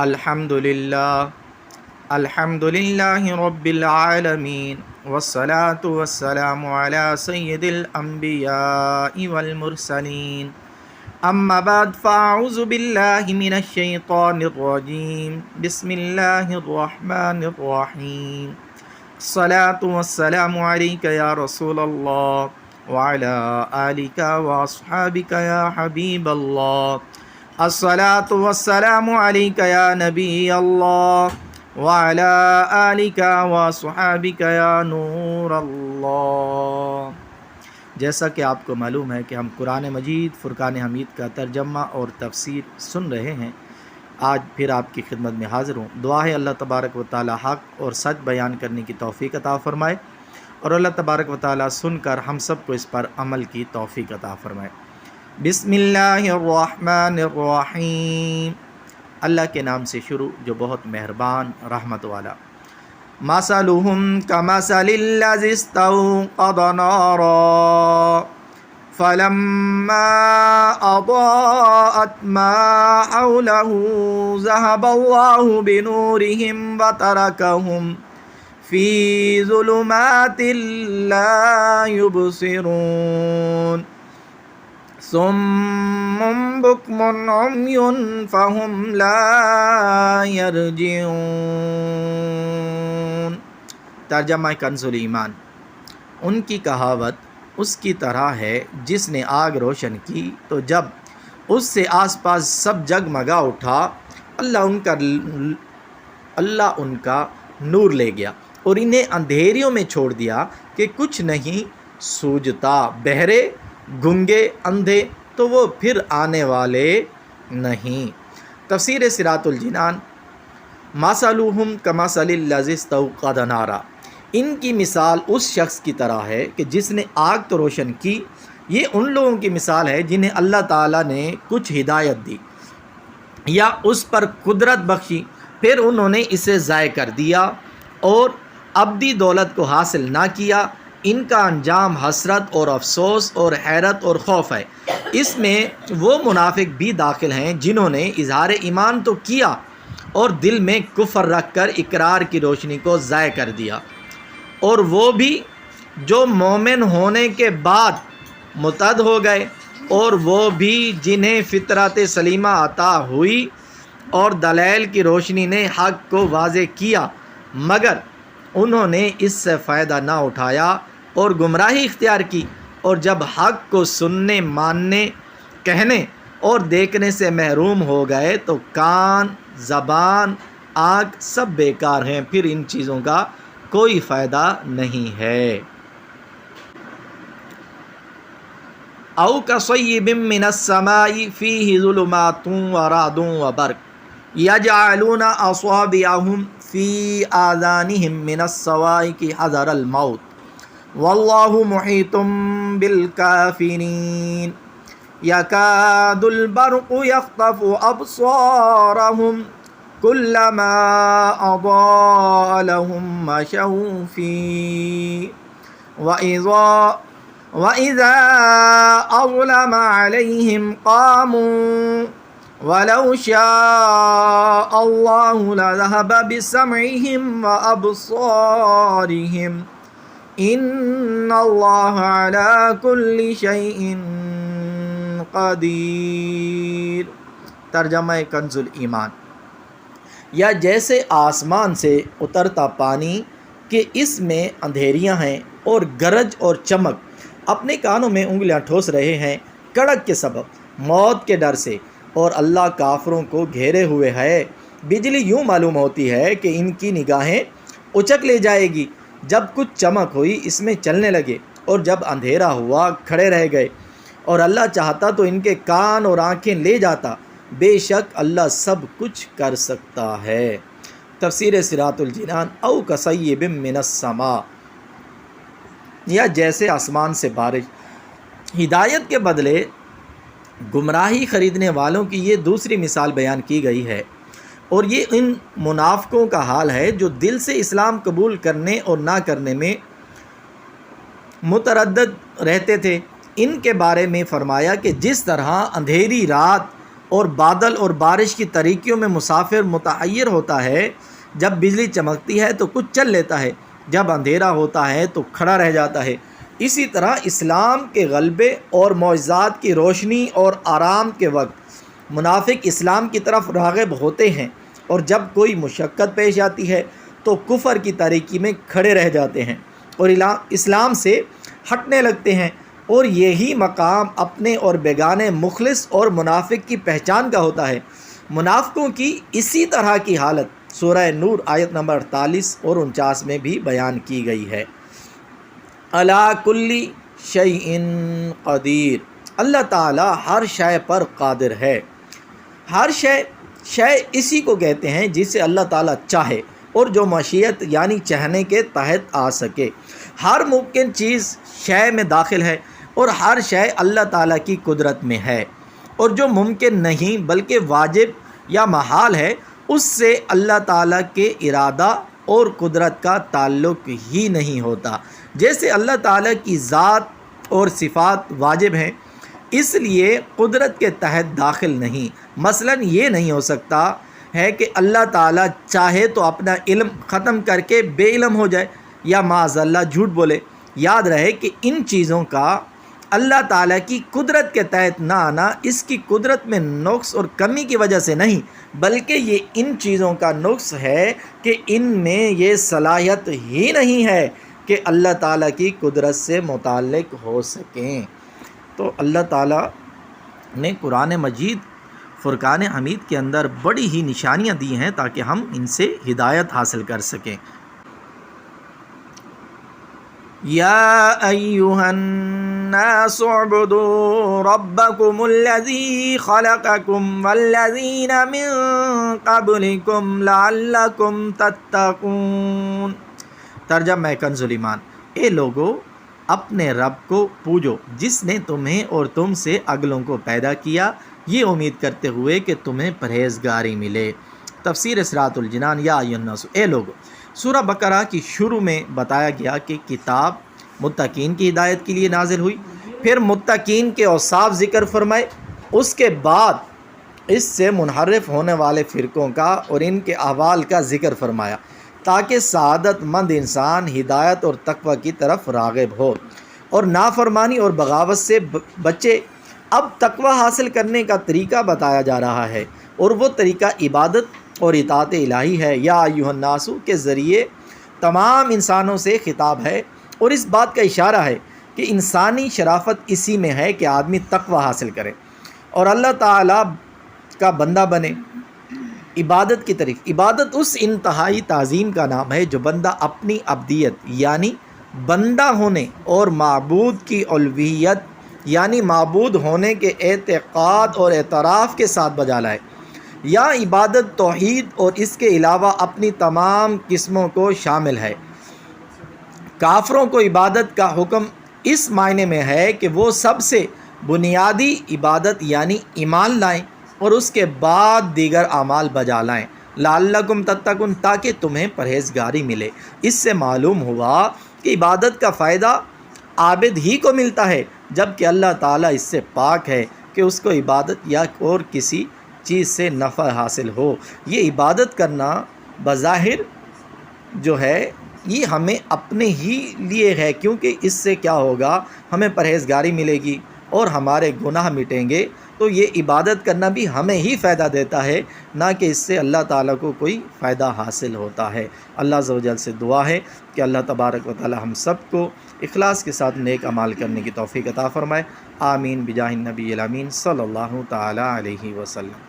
الحمدللہ رب العالمین والصلاة والسلام علی سید الانبیاء والمرسلین اما بعد فاعوذ باللہ من الشیطان الرجیم بسم اللہ الرحمن الرحیم الصلاة والسلام علیک یا رسول اللہ وعلی آلک واصحابک یا حبیب اللہ الصلاة والسلام علیک یا نبی اللہ وعلی آلک وصحابک یا نور اللہ۔ جیسا کہ آپ کو معلوم ہے کہ ہم قرآن مجید فرقان حمید کا ترجمہ اور تفسیر سن رہے ہیں، آج پھر آپ کی خدمت میں حاضر ہوں۔ دعا ہے اللہ تبارک و تعالی حق اور سچ بیان کرنے کی توفیق عطا فرمائے، اور اللہ تبارک و تعالی سن کر ہم سب کو اس پر عمل کی توفیق عطا فرمائے۔ بسم اللہ الرحمن الرحیم، اللہ کے نام سے شروع جو بہت مہربان رحمت والا۔ مثلهم كمثل الذي استوقد نارا فلما أضاءت ما حوله ذهب الله بنورهم وتركهم في ظلمات لا يبصرون صم بكم عمي فهم لا يرجعون۔ ترجمہ کنز الایمان۔ ان کی کہاوت اس کی طرح ہے جس نے آگ روشن کی تو جب اس سے آس پاس سب جگمگا اٹھا، اللہ ان کا نور لے گیا اور انہیں اندھیریوں میں چھوڑ دیا کہ کچھ نہیں سوجھتا۔ بہرے، گنگے، اندھے تو وہ پھر آنے والے نہیں۔ تفسیر صراط الجنان۔ مثلهم كمثل الذي استوقد نارا، ان کی مثال اس شخص کی طرح ہے کہ جس نے آگ تو روشن کی۔ یہ ان لوگوں کی مثال ہے جنہیں اللہ تعالیٰ نے کچھ ہدایت دی یا اس پر قدرت بخشی، پھر انہوں نے اسے ضائع کر دیا اور ابدی دولت کو حاصل نہ کیا۔ ان کا انجام حسرت اور افسوس اور حیرت اور خوف ہے۔ اس میں وہ منافق بھی داخل ہیں جنہوں نے اظہار ایمان تو کیا اور دل میں کفر رکھ کر اقرار کی روشنی کو ضائع کر دیا، اور وہ بھی جو مومن ہونے کے بعد مرتد ہو گئے، اور وہ بھی جنہیں فطرت سلیمہ عطا ہوئی اور دلائل کی روشنی نے حق کو واضح کیا، مگر انہوں نے اس سے فائدہ نہ اٹھایا اور گمراہی اختیار کی، اور جب حق کو سننے، ماننے، کہنے اور دیکھنے سے محروم ہو گئے تو کان، زبان، آنکھ سب بیکار ہیں، پھر ان چیزوں کا کوئی فائدہ نہیں ہے۔ او کصیب من السماء فیہ ظلمات ورعد وبرق یجعلون اصابعهم فی آذانهم من الصواعق حذر الموت واللہ محیط بالکافرین یکاد البرق یخطف ابصارهم کلما اضاء لهم مشوا فیہ وَإِذَا أَظْلَمَ عَلَيْهِمْ قَامُوا وَلَوْ شَاءَ اللَّهُ لَذَهَبَ بِسَمْعِهِمْ وَأَبْصَارِهِمْ إِنَّ اللَّهَ عَلَى كُلِّ شَيْءٍ قَدِيرٌ۔ ترجمہ کنز الایمان۔ یا جیسے آسمان سے اترتا پانی کہ اس میں اندھیریاں ہیں اور گرج اور چمک، اپنے کانوں میں انگلیاں ٹھوس رہے ہیں کڑک کے سبب، موت کے ڈر سے، اور اللہ کافروں کو گھیرے ہوئے ہے۔ بجلی یوں معلوم ہوتی ہے کہ ان کی نگاہیں اچک لے جائے گی۔ جب کچھ چمک ہوئی اس میں چلنے لگے، اور جب اندھیرا ہوا کھڑے رہ گئے، اور اللہ چاہتا تو ان کے کان اور آنکھیں لے جاتا۔ بے شک اللہ سب کچھ کر سکتا ہے۔ تفسیر صراط الجنان۔ او کصیب من السماء، یا جیسے آسمان سے بارش۔ ہدایت کے بدلے گمراہی خریدنے والوں کی یہ دوسری مثال بیان کی گئی ہے، اور یہ ان منافقوں کا حال ہے جو دل سے اسلام قبول کرنے اور نہ کرنے میں متردد رہتے تھے۔ ان کے بارے میں فرمایا کہ جس طرح اندھیری رات اور بادل اور بارش کی تاریکیوں میں مسافر متحیر ہوتا ہے۔ جب بجلی چمکتی ہے تو کچھ چل لیتا ہے، جب اندھیرا ہوتا ہے تو کھڑا رہ جاتا ہے۔ اسی طرح اسلام کے غلبے اور معجزات کی روشنی اور آرام کے وقت منافق اسلام کی طرف راغب ہوتے ہیں، اور جب کوئی مشقت پیش آتی ہے تو کفر کی تاریکی میں کھڑے رہ جاتے ہیں اور اسلام سے ہٹنے لگتے ہیں، اور یہی مقام اپنے اور بیگانے، مخلص اور منافق کی پہچان کا ہوتا ہے۔ منافقوں کی اسی طرح کی حالت سورہ نور آیت نمبر 48 اور 49 میں بھی بیان کی گئی ہے۔ علی کل شیء قدیر، اللہ تعالیٰ ہر شے پر قادر ہے۔ ہر شے اسی کو کہتے ہیں جسے اللہ تعالیٰ چاہے اور جو مشیت یعنی چاہنے کے تحت آ سکے۔ ہر ممکن چیز شے میں داخل ہے اور ہر شے اللہ تعالیٰ کی قدرت میں ہے، اور جو ممکن نہیں بلکہ واجب یا محال ہے اس سے اللہ تعالیٰ کے ارادہ اور قدرت کا تعلق ہی نہیں ہوتا۔ جیسے اللہ تعالیٰ کی ذات اور صفات واجب ہیں، اس لیے قدرت کے تحت داخل نہیں۔ مثلاً یہ نہیں ہو سکتا ہے کہ اللہ تعالیٰ چاہے تو اپنا علم ختم کر کے بے علم ہو جائے یا معاذ اللہ جھوٹ بولے۔ یاد رہے کہ ان چیزوں کا اللہ تعالیٰ کی قدرت کے تحت نہ آنا اس کی قدرت میں نقص اور کمی کی وجہ سے نہیں، بلکہ یہ ان چیزوں کا نقص ہے کہ ان میں یہ صلاحیت ہی نہیں ہے کہ اللہ تعالیٰ کی قدرت سے متعلق ہو سکیں۔ تو اللہ تعالیٰ نے قرآن مجید فرقان حمید کے اندر بڑی ہی نشانیاں دی ہیں تاکہ ہم ان سے ہدایت حاصل کر سکیں۔ یا ایہا الناس اعبدوا ربکم الذی خلقکم والذین من قبلکم لعلکم تتقون۔ ترجمہ کنز الایمان، اے لوگو اپنے رب کو پوجو جس نے تمہیں اور تم سے اگلوں کو پیدا کیا، یہ امید کرتے ہوئے کہ تمہیں پرہیزگاری ملے۔ تفسیر صراط الجنان۔ یا ایھا الناس، اے لوگو، سورہ بقرہ کی شروع میں بتایا گیا کہ کتاب متقین کی ہدایت کے لیے نازل ہوئی، پھر متقین کے اوصاف ذکر فرمائے، اس کے بعد اس سے منحرف ہونے والے فرقوں کا اور ان کے احوال کا ذکر فرمایا تاکہ سعادت مند انسان ہدایت اور تقوی کی طرف راغب ہو اور نافرمانی اور بغاوت سے بچے۔ اب تقوی حاصل کرنے کا طریقہ بتایا جا رہا ہے، اور وہ طریقہ عبادت اور اطاعت الہی ہے۔ یا ایھا الناس کے ذریعے تمام انسانوں سے خطاب ہے، اور اس بات کا اشارہ ہے کہ انسانی شرافت اسی میں ہے کہ آدمی تقوی حاصل کرے اور اللہ تعالیٰ کا بندہ بنے۔ عبادت کی طرف، عبادت اس انتہائی تعظیم کا نام ہے جو بندہ اپنی عبدیت یعنی بندہ ہونے اور معبود کی الوہیت یعنی معبود ہونے کے اعتقاد اور اعتراف کے ساتھ بجا لائے۔ یا عبادت توحید اور اس کے علاوہ اپنی تمام قسموں کو شامل ہے۔ کافروں کو عبادت کا حکم اس معنی میں ہے کہ وہ سب سے بنیادی عبادت یعنی ایمان لائیں اور اس کے بعد دیگر اعمال بجا لائیں، لعلکم تتقون، تاکہ تمہیں پرہیزگاری ملے۔ اس سے معلوم ہوا کہ عبادت کا فائدہ عابد ہی کو ملتا ہے، جبکہ اللہ تعالیٰ اس سے پاک ہے کہ اس کو عبادت یا اور کسی چیز سے نفع حاصل ہو۔ یہ عبادت کرنا بظاہر جو ہے یہ ہمیں اپنے ہی لیے ہے، کیونکہ اس سے کیا ہوگا، ہمیں پرہیزگاری ملے گی اور ہمارے گناہ مٹیں گے۔ تو یہ عبادت کرنا بھی ہمیں ہی فائدہ دیتا ہے، نہ کہ اس سے اللہ تعالیٰ کو کوئی فائدہ حاصل ہوتا ہے۔ اللہ عز و جل سے دعا ہے کہ اللہ تبارک و تعالیٰ ہم سب کو اخلاص کے ساتھ نیک اعمال کرنے کی توفیق عطا فرمائے۔ آمین بجاہ النبی الامین صلی اللہ تعالیٰ علیہ وسلم۔